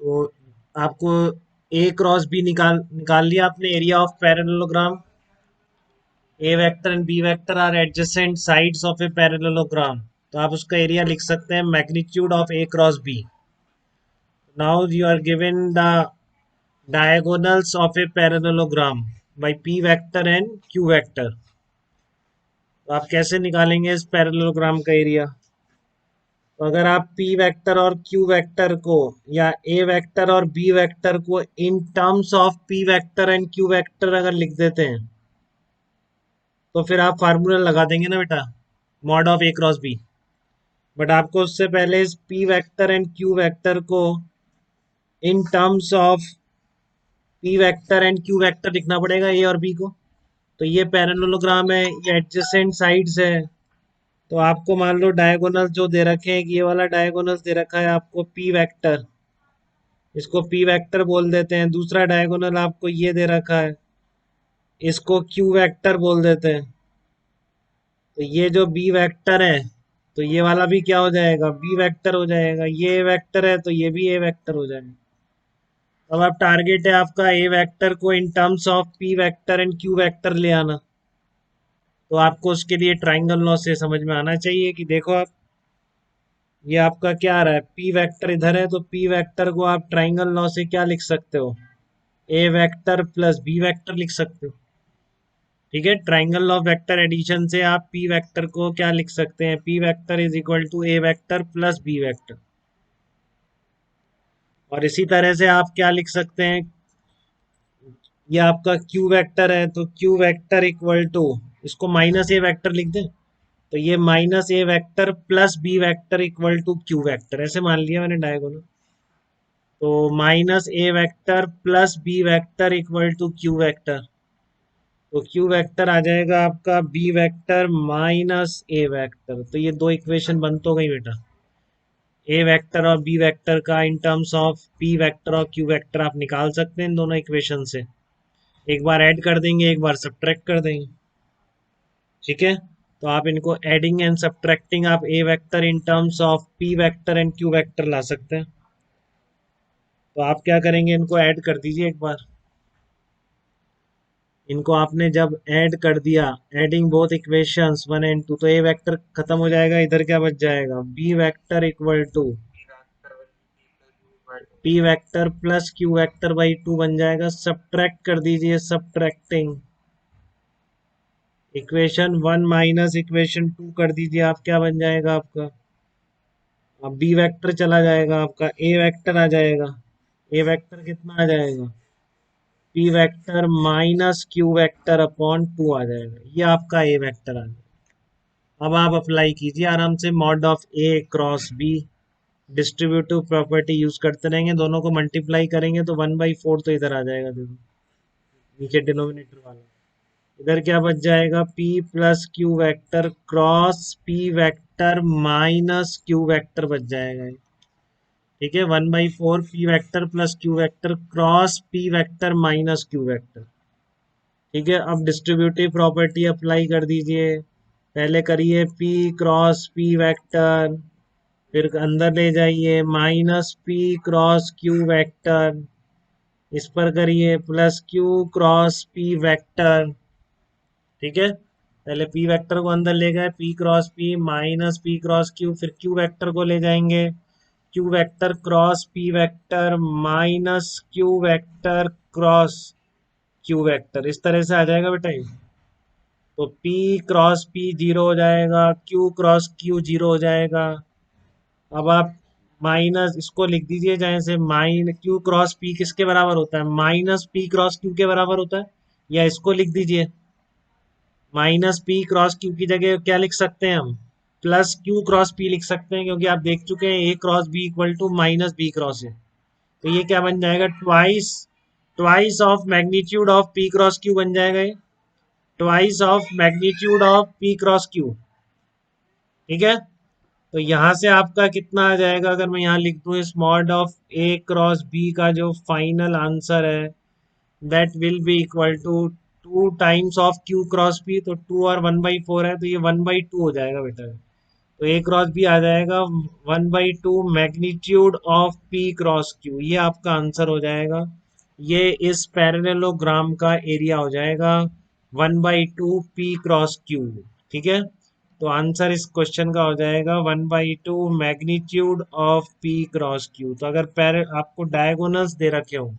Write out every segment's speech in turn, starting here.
तो आपको A cross B निकाल लिया आपने area of parallelogram. A vector and B vector are adjacent sides of a parallelogram, तो आप उसका एरिया लिख सकते हैं magnitude of A cross B. Now you are given the diagonals of a parallelogram by p vector and q vector। तो आप कैसे निकालेंगे इस पैरेललोग्राम का एरिया? तो अगर आप p वेक्टर और q वेक्टर को या a वेक्टर और b वेक्टर को in terms of p vector and q vector अगर लिख देते हैं तो फिर आप फार्मूला लगा देंगे ना बेटा, mod of a cross b। But आपको उससे पहले इस p vector and q vector को in terms of p vector and q vector लिखना पड़ेगा, a और b को। तो ये पैरेललोग्राम है, ये एडजेसेंट साइड्स है। तो आपको मान लो डायगोनल जो दे रखे हैं, ये वाला डायगोनल दे रखा है आपको पी वेक्टर, इसको पी वेक्टर बोल देते हैं। दूसरा डायगोनल आपको ये दे रखा है, इसको क्यू वेक्टर बोल देते हैं। तो ये जो बी वेक्टर है तो ये वाला भी क्या हो जाएगा, बी वेक्टर हो जाएगा। ये वेक्टर है तो ये भी ए वेक्टर हो जाएगा। अब आप टारगेट है आपका ए वेक्टर को in terms of P vector and Q vector ले आना। तो आपको उसके लिए ट्राइंगल लॉ से समझ में आना चाहिए कि देखो आप, ये आपका क्या आ रहा है, पी वेक्टर इधर है तो पी वेक्टर को आप ट्राइंगल लॉ से क्या लिख सकते हो, ए वेक्टर प्लस बी वेक्टर लिख सकते हो। ठीक है, ट्राइंगल लॉ वेक्टर एडिशन से आप पी वेक्टर को क्या लिख सकते हैं, P vector is equal to A vector plus B vector. और इसी तरह से आप क्या लिख सकते हैं, ये आपका क्यू वेक्टर है तो क्यू वेक्टर इक्वल टू, इसको माइनस ए वेक्टर लिख दें तो ये minus A vector plus B vector equal to Q vector, ऐसे मान लिया मैंने डायगोनल। तो minus A vector plus B vector equal to Q vector. तो क्यू वेक्टर आ जाएगा आपका B vector minus A vector. तो ये दो इक्वेशन बन तो गई बेटा, ए वेक्टर और बी वेक्टर का in terms of P vector और क्यू वेक्टर आप निकाल सकते हैं इन दोनों इक्वेशन से। एक बार ऐड कर देंगे, एक बार सब्ट्रैक्ट कर देंगे। ठीक है, तो आप इनको एडिंग एंड सब्ट्रैक्टिंग आप A vector in terms of P vector and Q vector ला सकते हैं। तो आप क्या करेंगे, इनको ऐड कर दीजिए एक बार। इनको आपने जब ऐड कर दिया, adding both equations one and two, तो ए वेक्टर खत्म हो जाएगा, इधर क्या बच जाएगा, B vector equal to P vector plus Q vector by two बन जाएगा। सब्ट्रैक्ट कर दीजिए, subtracting equation one minus equation two कर दीजिए, आप क्या बन जाएगा आपका, अब बी वेक्टर चला जाएगा, आपका ए वेक्टर आ जाएगा। ए वेक्टर कितना आ जाएगा, P vector minus Q vector upon two आ जाएगा। ये आपका ए वेक्टर आ जाएगा। अब आप अप्लाई कीजिए आराम से mod of A cross b, distributive property use करते रहेंगे, दोनों को मल्टीप्लाई करेंगे तो 1/4 तो इधर आ जाएगा, देखो नीचे डिनोमिनेटर वाला। इधर क्या बच जाएगा, p plus Q vector cross p vector minus Q vector बच जाएगा। ठीक है, 1/4 p vector plus Q vector cross p vector minus Q vector. ठीक है, अब डिस्ट्रीब्यूटिव प्रॉपर्टी अप्लाई कर दीजिए। पहले करिए p क्रॉस p वेक्टर, फिर अंदर ले जाइए minus p cross q vector, इस पर करिए plus q cross p vector. ठीक है, पहले p वेक्टर को अंदर ले गए, p cross p minus p cross q, फिर q वेक्टर को ले जाएंगे, q vector cross p vector minus q vector cross q vector, इस तरह से आ जाएगा बेटा ये। तो p क्रॉस p जीरो हो जाएगा, q क्रॉस q जीरो हो जाएगा। अब आप माइनस इसको लिख दीजिए, जैसे माइन q क्रॉस p किसके बराबर होता है, माइनस p क्रॉस q के बराबर होता है। या इसको लिख दीजिए, माइनस पी क्रॉस क्यू की जगह क्या लिख सकते हैं हम, प्लस क्यू क्रॉस पी लिख सकते हैं, क्योंकि आप देख चुके हैं A cross B equal to minus B cross है। तो ये क्या बन जाएगा, twice twice of magnitude of P cross Q बन जाएगा ये, twice of magnitude of P cross Q. ठीक है, तो यहाँ से आपका कितना आ जाएगा, अगर मैं यहाँ लिख दूँ, इस mod of A cross b का जो फाइनल आंसर है that will be equal to 2 times of q cross p, तो 2 और 1/4 है तो ये 1/2 हो जाएगा बेटा। तो ए क्रॉस बी आ जाएगा 1/2 magnitude of P cross Q, ये आपका आंसर हो जाएगा। ये इस पैरेललोग्राम का एरिया हो जाएगा 1/2 पी क्रॉस क्यू। ठीक है, तो आंसर इस क्वेश्चन का हो जाएगा 1/2 magnitude of P cross Q. तो अगर आपको डायगोनल्स दे रखे हो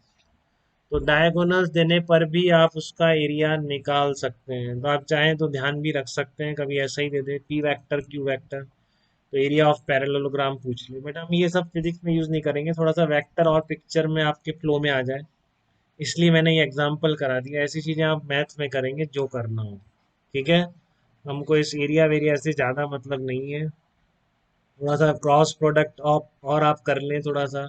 तो डायगोनल्स देने पर भी आप उसका एरिया निकाल सकते हैं। तो आप चाहें तो ध्यान भी रख सकते हैं, कभी ऐसा ही दे दे पी वेक्टर क्यू वेक्टर तो एरिया ऑफ पैरेललोग्राम पूछ ले। बट हम ये सब फिजिक्स में यूज नहीं करेंगे, थोड़ा सा वेक्टर और पिक्चर में आपके फ्लो में आ जाए, इसलिए मैंने ये एग्जांपल करा दिया। ऐसी चीजें आप मैथ्स में करेंगे जो करना हो। ठीक है, हमको इस एरिया वेरिया से ज़्यादा मतलब नहीं है। थोड़ा सा क्रॉस प्रोडक्ट और आप कर लें थोड़ा सा,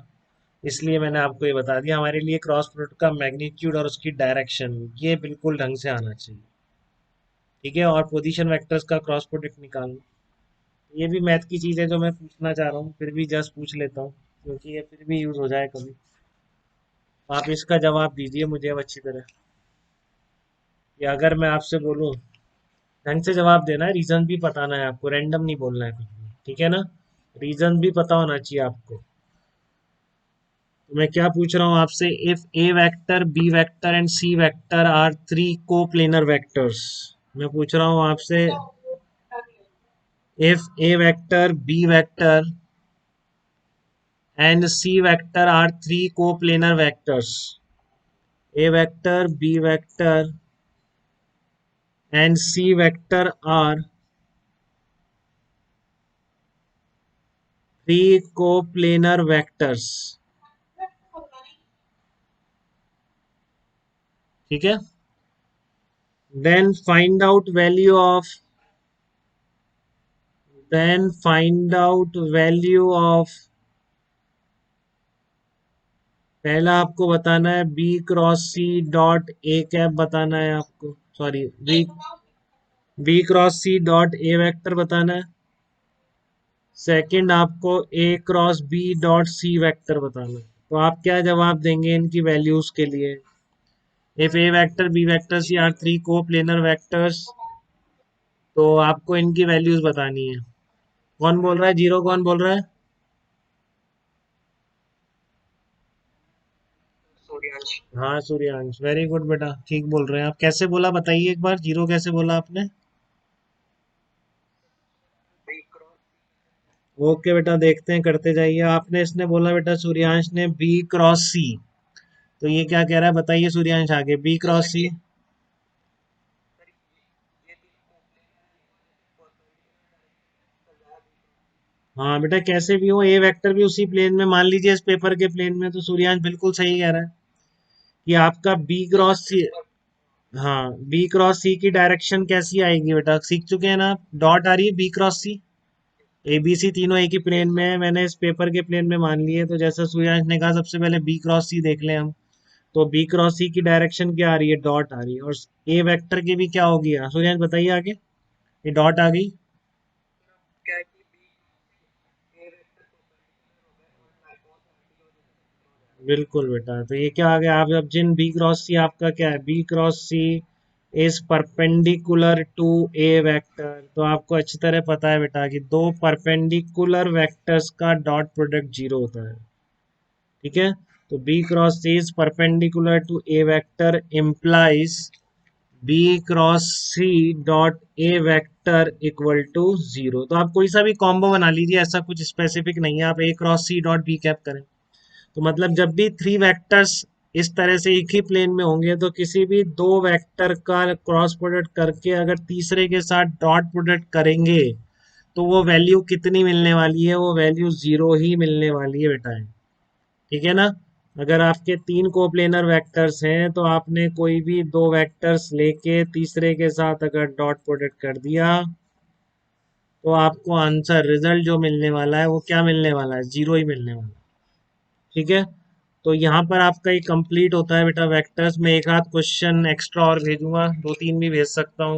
इसलिए मैंने आपको ये बता दिया। हमारे लिए क्रॉस प्रोडक्ट का मैग्नीट्यूड और उसकी डायरेक्शन ये बिल्कुल ढंग से आना चाहिए। ठीक है, और पोजीशन वेक्टर्स का क्रॉस प्रोडक्ट निकालना, ये भी मैथ की चीज़ है जो मैं पूछना चाह रहा हूँ, फिर भी जस्ट पूछ लेता हूँ क्योंकि ये फिर भी यूज़ हो जाए कभी। आप इसका जवाब दीजिए मुझे अब अच्छी तरह, या अगर मैं आपसे बोलूँ, ढंग से जवाब देना है, रीजन भी बताना है आपको, रैंडम नहीं बोलना है कुछ भी। ठीक है ना, रीजन भी पता होना चाहिए आपको। तो मैं क्या पूछ रहा हूँ आपसे, if a vector b vector and c vector are three coplanar vectors. मैं पूछ रहा हूँ आपसे, if a vector b vector and c vector are three coplanar vectors, a vector b vector and c vector are three coplanar vectors. ठीक है, then find out value of, then find out value of, पहला आपको बताना है b cross C dot a cap बताना है आपको, sorry B cross सी dot ए vector बताना है। सेकंड आपको A cross B dot C vector बताना है। तो आप क्या जवाब देंगे इनकी वैल्यूज के लिए, if a vector b vector c are three coplanar vectors, तो आपको इनकी वैल्यूज बतानी है। कौन बोल रहा है जीरो, कौन बोल रहा है? हाँ सूर्यांश, वेरी गुड बेटा, ठीक बोल रहे हैं आप। कैसे बोला बताइए एक बार, जीरो कैसे बोला आपने? ओके बेटा, देखते हैं, करते जाइए। आपने इसने बोला बेटा सूर्यांश ने बी क्रॉस सी, तो ये क्या कह रहा है बताइए सूर्यांश आगे, बी क्रॉस सी। हाँ बेटा, कैसे भी हो ए वेक्टर भी उसी प्लेन में, मान लीजिए इस पेपर के प्लेन में, तो सूर्यांश बिल्कुल सही कह रहा है कि आपका बी क्रॉस सी, हाँ बी क्रॉस सी की डायरेक्शन कैसी आएगी बेटा, सीख चुके हैं ना आप, डॉट आ रही है b cross c. A b c तीनों एक ही प्लेन में है, मैंने इस पेपर के प्लेन में मान लिए, तो जैसा सूर्यांश ने कहा सबसे पहले बी क्रॉस सी देख लें हम। तो बी क्रॉस सी की डायरेक्शन क्या आ रही है, डॉट आ रही है। और ए वेक्टर की भी क्या होगी सूर्यांश बताइए आगे, ये डॉट आ गई। बिल्कुल बेटा, तो ये क्या आ गया, आप अब जिन बी क्रॉस सी आपका क्या है, b cross c is perpendicular to A vector. तो आपको अच्छी तरह पता है बेटा कि दो परपेंडिकुलर वेक्टर्स का डॉट प्रोडक्ट जीरो होता है। ठीक है, तो b cross c is perpendicular to A vector implies b cross C dot A vector equal to zero. तो आप कोई सा भी कॉम्बो बना लीजिए, ऐसा कुछ स्पेसिफिक नहीं है, आप A cross C dot B cap करें। तो मतलब जब भी थ्री वेक्टर्स इस तरह से एक ही प्लेन में होंगे, तो किसी भी दो वेक्टर का क्रॉस प्रोडक्ट करके अगर तीसरे के साथ डॉट प्रोडक्ट करेंगे, तो वो वैल्यू कितनी मिलने वाली है, वो वैल्यू जीरो ही मिलने वाली है बेटा। ठीक है ना, अगर आपके तीन कोप्लेनर वेक्टर्स हैं तो आपने कोई भी दो वेक्टर्स लेके तीसरे के साथ अगर डॉट प्रोडक्ट कर दिया, तो आपको आंसर रिजल्ट जो मिलने वाला है वो क्या मिलने वाला है, जीरो ही मिलने वाला है। ठीक है, तो यहाँ पर आपका ये कंप्लीट होता है बेटा वेक्टर्स में। एक आध क्वेश्चन एक्स्ट्रा और भेजूंगा, दो तीन भी भेज सकता हूँ।